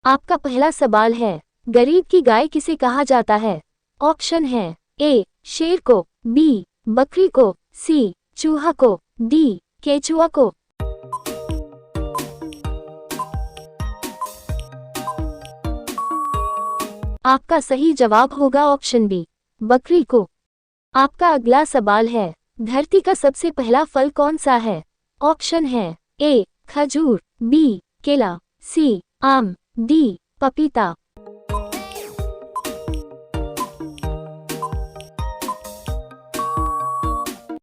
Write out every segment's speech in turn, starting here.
आपका पहला सवाल है, गरीब की गाय किसे कहा जाता है? ऑप्शन है ए शेर को, बी बकरी को, सी चूहा को, डी केचुआ को। आपका सही जवाब होगा ऑप्शन बी बकरी को। आपका अगला सवाल है, धरती का सबसे पहला फल कौन सा है? ऑप्शन है ए खजूर, बी केला, सी आम, डी पपीता।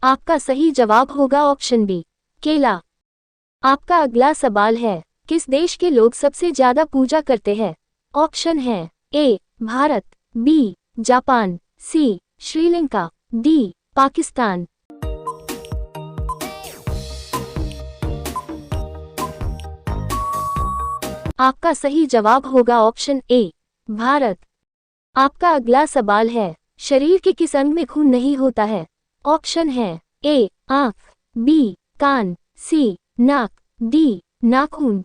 आपका सही जवाब होगा ऑप्शन बी केला। आपका अगला सवाल है, किस देश के लोग सबसे ज्यादा पूजा करते हैं? ऑप्शन है ए भारत, बी जापान, सी श्रीलंका, डी पाकिस्तान। आपका सही जवाब होगा ऑप्शन ए भारत। आपका अगला सवाल है, शरीर के किस अंग में खून नहीं होता है? ऑप्शन है ए आंख, बी कान, सी नाक, डी नाखून।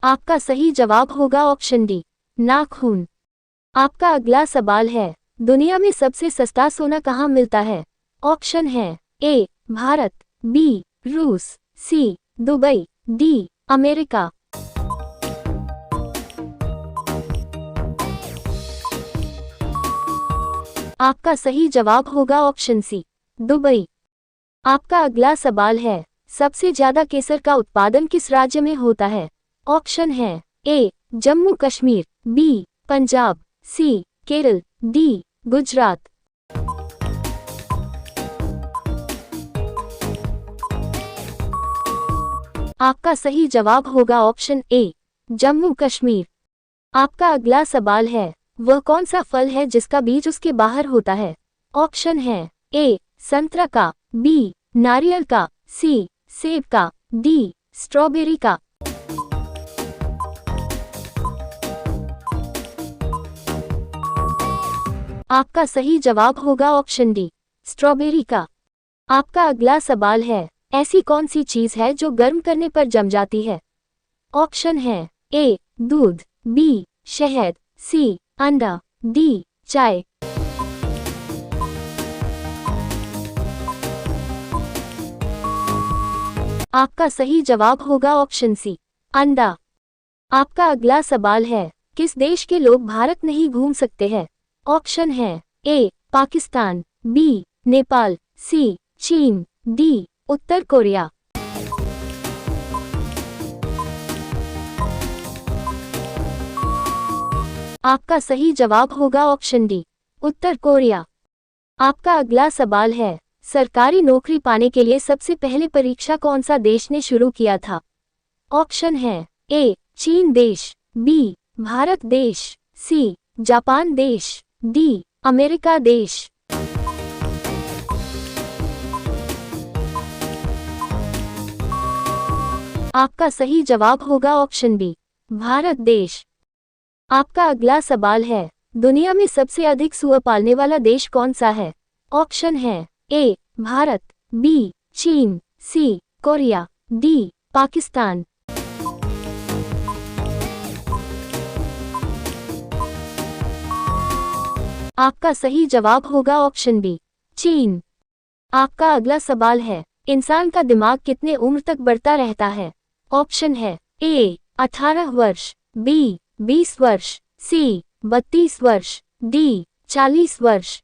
आपका सही जवाब होगा ऑप्शन डी नाखून। आपका अगला सवाल है, दुनिया में सबसे सस्ता सोना कहाँ मिलता है? ऑप्शन है ए भारत, बी रूस, सी दुबई, डी अमेरिका। आपका सही जवाब होगा ऑप्शन सी दुबई। आपका अगला सवाल है, सबसे ज्यादा केसर का उत्पादन किस राज्य में होता है? ऑप्शन है ए जम्मू कश्मीर, बी पंजाब, सी केरल, डी गुजरात। आपका सही जवाब होगा ऑप्शन ए जम्मू कश्मीर। आपका अगला सवाल है, वह कौन सा फल है जिसका बीज उसके बाहर होता है? ऑप्शन है ए संतरा का, बी नारियल का, सी सेब का, डी स्ट्रॉबेरी का। आपका सही जवाब होगा ऑप्शन डी स्ट्रॉबेरी का। आपका अगला सवाल है, ऐसी कौन सी चीज है जो गर्म करने पर जम जाती है? ऑप्शन है ए दूध, बी शहद, सी अंडा, डी चाय। आपका सही जवाब होगा ऑप्शन सी अंडा। आपका अगला सवाल है, किस देश के लोग भारत नहीं घूम सकते हैं? ऑप्शन है ए पाकिस्तान, बी नेपाल, सी चीन, डी उत्तर कोरिया। आपका सही जवाब होगा ऑप्शन डी उत्तर कोरिया। आपका अगला सवाल है, सरकारी नौकरी पाने के लिए सबसे पहले परीक्षा कौन सा देश ने शुरू किया था? ऑप्शन है ए चीन देश, बी भारत देश, सी जापान देश, डी अमेरिका देश। आपका सही जवाब होगा ऑप्शन बी भारत देश। आपका अगला सवाल है, दुनिया में सबसे अधिक सूअर पालने वाला देश कौन सा है? ऑप्शन है ए भारत, बी चीन, सी कोरिया, डी पाकिस्तान। आपका सही जवाब होगा ऑप्शन बी चीन। आपका अगला सवाल है, इंसान का दिमाग कितने उम्र तक बढ़ता रहता है? ऑप्शन है ए 18 वर्ष, बी 20 वर्ष, सी 32 वर्ष, डी 40 वर्ष।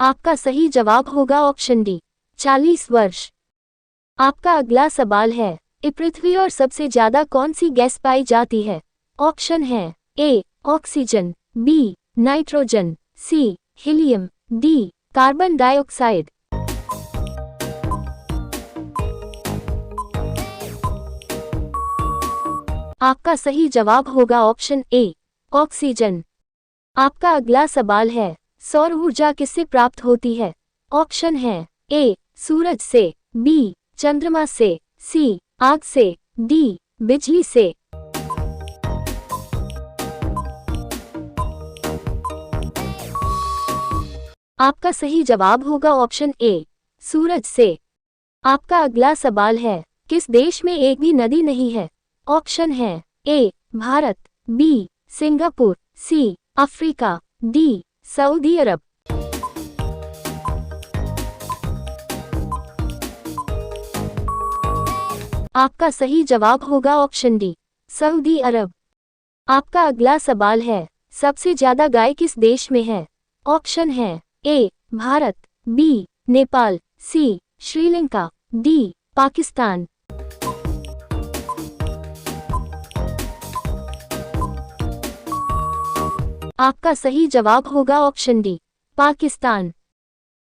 आपका सही जवाब होगा ऑप्शन डी 40 वर्ष। आपका अगला सवाल है, पृथ्वी और सबसे ज्यादा कौन सी गैस पाई जाती है? ऑप्शन है A oxygen, B nitrogen, C helium, D carbon dioxide. आपका सही जवाब होगा ऑप्शन ए ऑक्सीजन। आपका अगला सवाल है, सौर ऊर्जा किससे प्राप्त होती है? ऑप्शन है ए सूरज से, बी चंद्रमा से, सी आग से, डी बिजली से। आपका सही जवाब होगा ऑप्शन ए, सूरज से। आपका अगला सवाल है, किस देश में एक भी नदी नहीं है? ऑप्शन है ए, भारत, बी, सिंगापुर, सी, अफ्रीका, डी, सऊदी अरब। आपका सही जवाब होगा ऑप्शन डी, सऊदी अरब। आपका अगला सवाल है, सबसे ज्यादा गाय किस देश में है? ऑप्शन है ए, भारत, बी, नेपाल, सी, श्रीलंका, डी, पाकिस्तान। आपका सही जवाब होगा ऑप्शन डी, पाकिस्तान।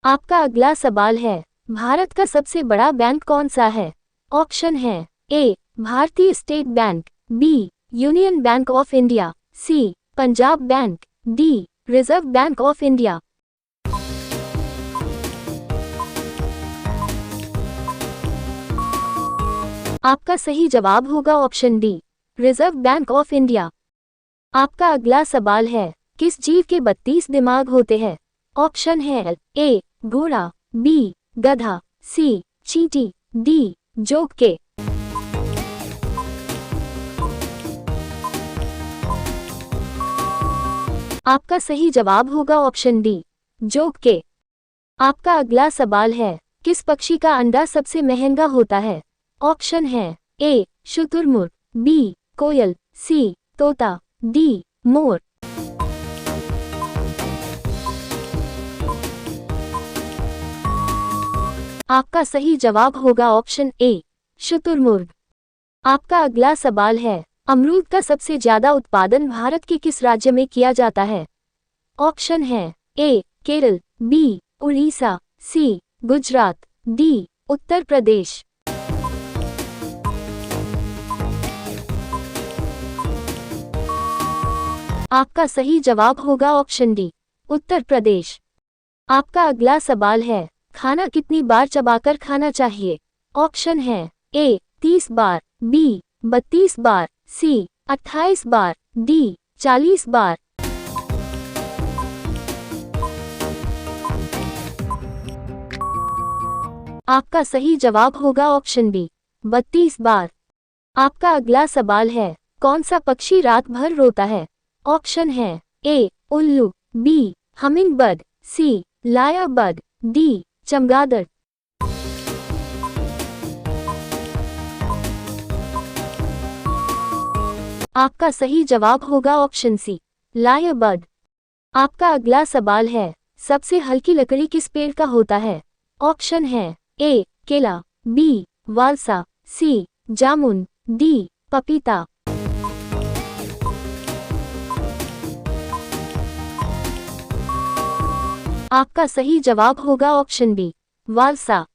आपका अगला सवाल है, भारत का सबसे बड़ा बैंक कौन सा है? ऑप्शन है A, Bharatiya state bank, B, union bank of India, C, Punjab bank, D, reserve bank of India. आपका सही जवाब होगा option D, reserve bank of India. आपका अगला सवाल है, किस जीव के 32 दिमाग होते हैं? ऑप्शन है ए, घोड़ा, बी, गधा, सी, चींटी, डी, जोक के। आपका सही जवाब होगा ऑप्शन डी, जोक के। आपका अगला सवाल है, किस पक्षी का अंडा सबसे महंगा होता है? ऑप्शन है ए, शुतुरमुर्ग, बी, कोयल, सी, तोता, डी, मोर। आपका सही जवाब होगा ऑप्शन ए, शुतुरमुर्ग। आपका अगला सवाल है, अमरूद का सबसे ज्यादा उत्पादन भारत के किस राज्य में किया जाता है? ऑप्शन है ए, केरल, बी, उड़ीसा, सी, गुजरात, डी, उत्तर प्रदेश। आपका सही जवाब होगा ऑप्शन डी, उत्तर प्रदेश। आपका अगला सवाल है, खाना कितनी बार चबाकर खाना चाहिए? ऑप्शन है ए, 30 बार, बी, 32 बार, सी, 28 बार, डी, 40 बार। आपका सही जवाब होगा ऑप्शन बी, 32 बार। आपका अगला सवाल है, कौन सा पक्षी रात भर रोता है? ऑप्शन है ए, उल्लू, बी, हमिंगबर्ड, सी, लाया बर्ड, डी, चमगादड़। आपका सही जवाब होगा ऑप्शन सी, लाया बर्ड। आपका अगला सवाल है, सबसे हल्की लकड़ी किस पेड़ का होता है? ऑप्शन है ए, केला, बी, वालसा, सी, जामुन, डी, पपीता। आपका सही जवाब होगा ऑप्शन बी, वालसा।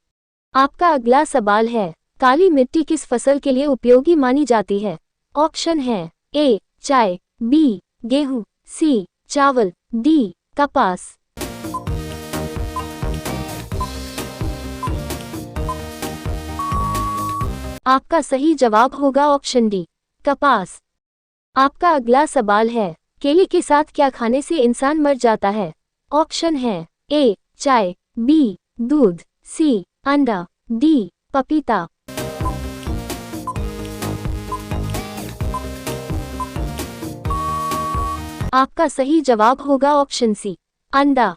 आपका अगला सवाल है, काली मिट्टी किस फसल के लिए उपयोगी मानी जाती है? ऑप्शन है ए, चाय, बी, गेहूं, सी, चावल, डी, कपास। आपका सही जवाब होगा ऑप्शन डी, कपास। आपका अगला सवाल है, केले के साथ क्या खाने से इंसान मर जाता है? ऑप्शन है ए, चाय, बी, दूध, सी, अंडा, डी, पपीता। आपका सही जवाब होगा ऑप्शन सी, अंडा।